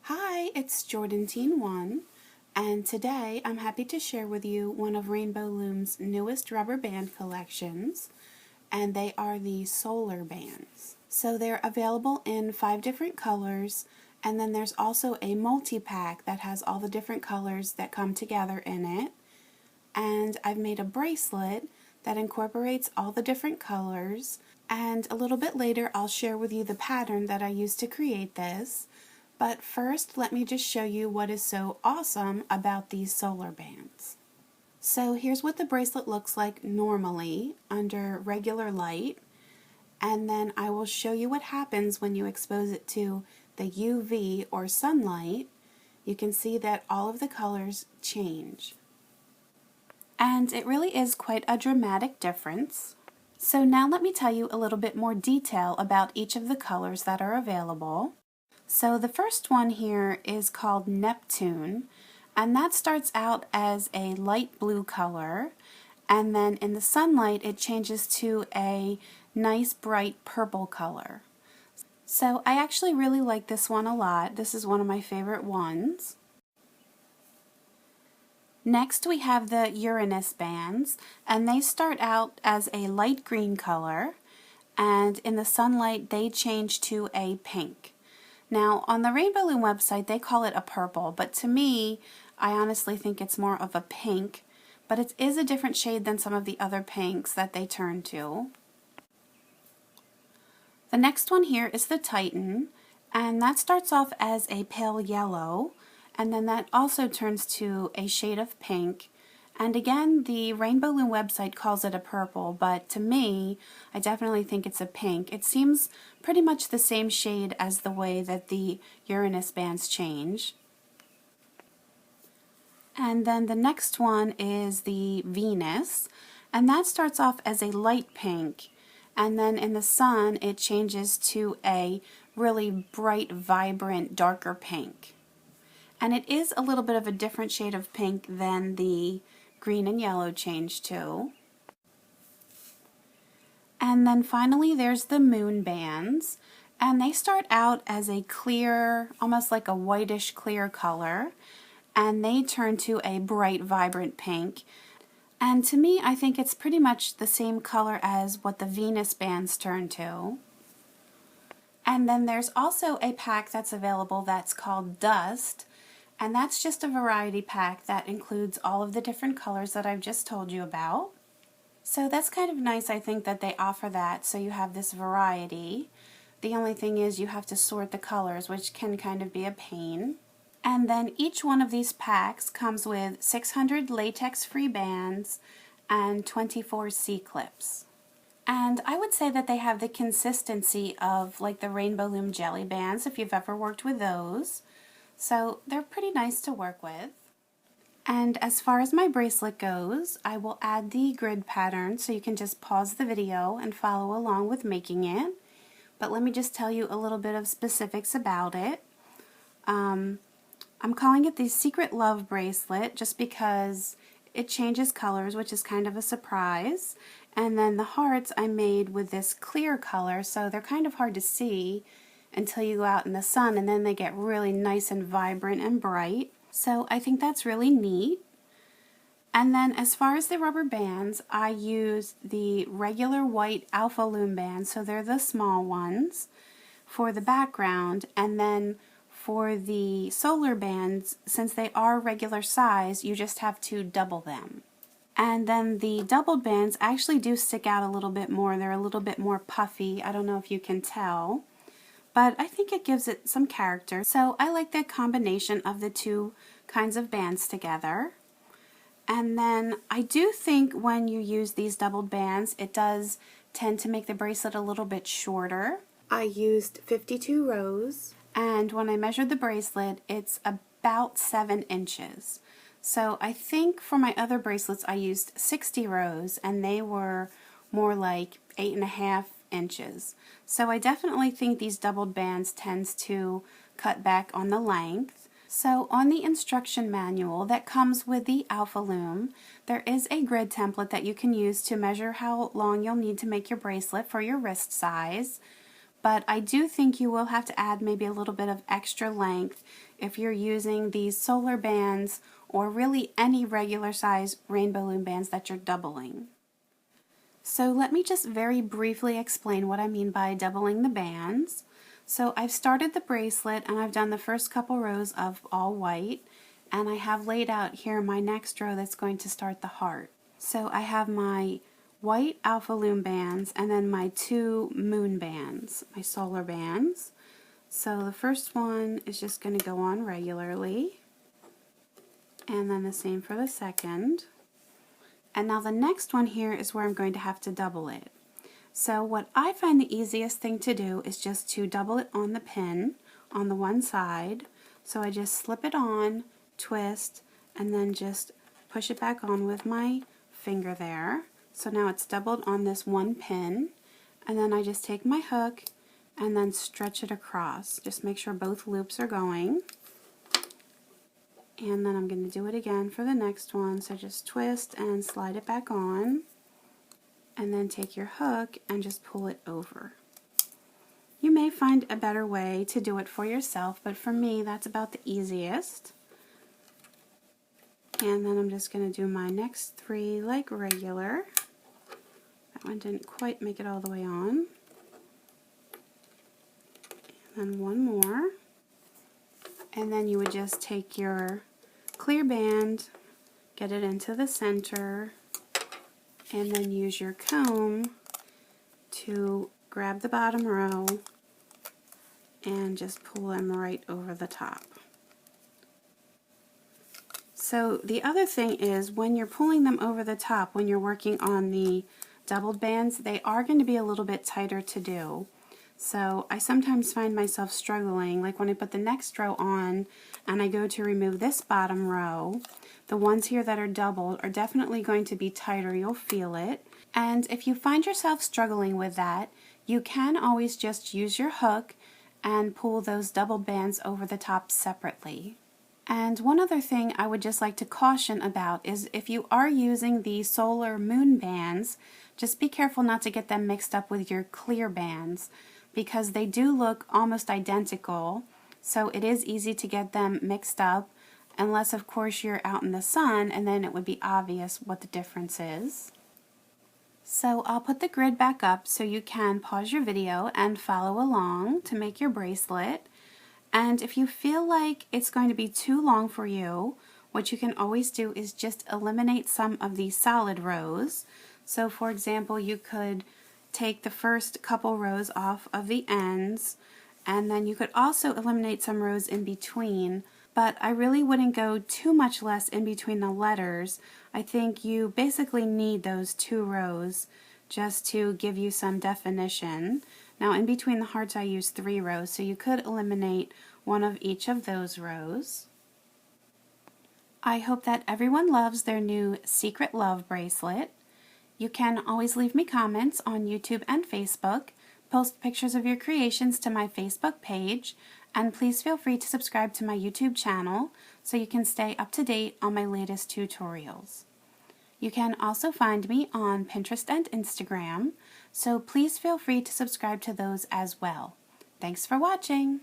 Hi, it's Jordan Teen One, and today I'm happy to share with you one of Rainbow Loom's newest rubber band collections, and they are the solar bands. So they're available in 5 different colors, and then there's also a multi-pack that has all the different colors that come together in it. And I've made a bracelet that incorporates all the different colors, and a little bit later I'll share with you the pattern that I used to create this. But first, let me just show you what is so awesome about these solar bands. So here's what the bracelet looks like normally under regular light, and then I will show you what happens when you expose it to the UV or sunlight. You can see that all of the colors change. And it really is quite a dramatic difference. So now let me tell you a little bit more detail about each of the colors that are available. So the first one here is called Neptune, and that starts out as a light blue color, and then in the sunlight it changes to a nice bright purple color. So I actually really like this one a lot. This is one of my favorite ones. Next we have the Uranus bands, and they start out as a light green color, and in the sunlight they change to a pink. Now, on the Rainbow Loom website, they call it a purple, but to me, I honestly think it's more of a pink, but it is a different shade than some of the other pinks that they turn to. The next one here is the Titan, and that starts off as a pale yellow, and then that also turns to a shade of pink. And again, the Rainbow Loom website calls it a purple, but to me, I definitely think it's a pink. It seems pretty much the same shade as the way that the Uranus bands change. And then the next one is the Venus, and that starts off as a light pink, and then in the sun it changes to a really bright, vibrant, darker pink. And it is a little bit of a different shade of pink than the green and yellow change to. And then finally there's the moon bands, and they start out as a clear, almost like a whitish clear color, and they turn to a bright vibrant pink. And to me, I think it's pretty much the same color as what the Venus bands turn to. And then there's also a pack that's available that's called Dust, and that's just a variety pack that includes all of the different colors that I've just told you about. So that's kind of nice, I think, that they offer that, so you have this variety. The only thing is you have to sort the colors, which can kind of be a pain. And then each one of these packs comes with 600 latex-free bands and 24 C-clips. And I would say that they have the consistency of like the Rainbow Loom jelly bands, if you've ever worked with those. So they're pretty nice to work with. And as far as my bracelet goes, I will add the grid pattern so you can just pause the video and follow along with making it. But let me just tell you a little bit of specifics about it. I'm calling it the Secret Love bracelet just because it changes colors, which is kind of a surprise. And then the hearts I made with this clear color, so they're kind of hard to see until you go out in the sun, and then they get really nice and vibrant and bright. So I think that's really neat. And then as far as the rubber bands, I used the regular white Alpha Loom bands, so they're the small ones, for the background. And then for the solar bands, since they are regular size, you just have to double them. And then the doubled bands actually do stick out a little bit more. They're a little bit more puffy. I don't know if you can tell, but I think it gives it some character. So I like that combination of the two kinds of bands together. And then I do think when you use these doubled bands, it does tend to make the bracelet a little bit shorter. I used 52 rows, and when I measured the bracelet, it's about 7 inches. So I think for my other bracelets I used 60 rows, and they were more like 8.5 inches. So I definitely think these doubled bands tends to cut back on the length. So on the instruction manual that comes with the Alpha Loom, there is a grid template that you can use to measure how long you'll need to make your bracelet for your wrist size. but I do think you will have to add maybe a little bit of extra length if you're using these solar bands or really any regular size Rainbow Loom bands that you're doubling. So let me just very briefly explain what I mean by doubling the bands. So I've started the bracelet and I've done the first couple rows of all white, and I have laid out here my next row that's going to start the heart. So I have my white Alpha Loom bands and then my 2 moon bands, my solar bands. So the first one is just going to go on regularly, and then the same for the second. And now the next one here is where I'm going to have to double it. So what I find the easiest thing to do is just to double it on the pin on the one side. So I just slip it on, twist, and then just push it back on with my finger there. So now it's doubled on this one pin, and then I just take my hook and then stretch it across. Just make sure both loops are going. And then I'm going to do it again for the next one. So just twist and slide it back on, and then take your hook and just pull it over. You may find a better way to do it for yourself, but for me that's about the easiest. And then I'm just going to do my next 3 like regular. That one didn't quite make it all the way on. And then one more. And then you would just take your clear band, get it into the center, and then use your comb to grab the bottom row and just pull them right over the top. So the other thing is, when you're pulling them over the top, when you're working on the doubled bands, they are going to be a little bit tighter to do. So I sometimes find myself struggling, like when I put the next row on and I go to remove this bottom row, the ones here that are doubled are definitely going to be tighter. You'll feel it. And if you find yourself struggling with that, you can always just use your hook and pull those doubled bands over the top separately. And one other thing I would just like to caution about is, if you are using the solar moon bands, just be careful not to get them mixed up with your clear bands, because they do look almost identical, so it is easy to get them mixed up, unless of course you're out in the sun, and then it would be obvious what the difference is. So I'll put the grid back up so you can pause your video and follow along to make your bracelet. And if you feel like it's going to be too long for you, what you can always do is just eliminate some of the solid rows. So for example, you could take the first couple rows off of the ends, and then you could also eliminate some rows in between, but I really wouldn't go too much less in between the letters. I think you basically need those 2 rows just to give you some definition. Now in between the hearts I used 3 rows, so you could eliminate one of each of those rows. I hope that everyone loves their new Secret Love bracelet. You can always leave me comments on YouTube and Facebook, post pictures of your creations to my Facebook page, and please feel free to subscribe to my YouTube channel so you can stay up to date on my latest tutorials. You can also find me on Pinterest and Instagram, so please feel free to subscribe to those as well. Thanks for watching!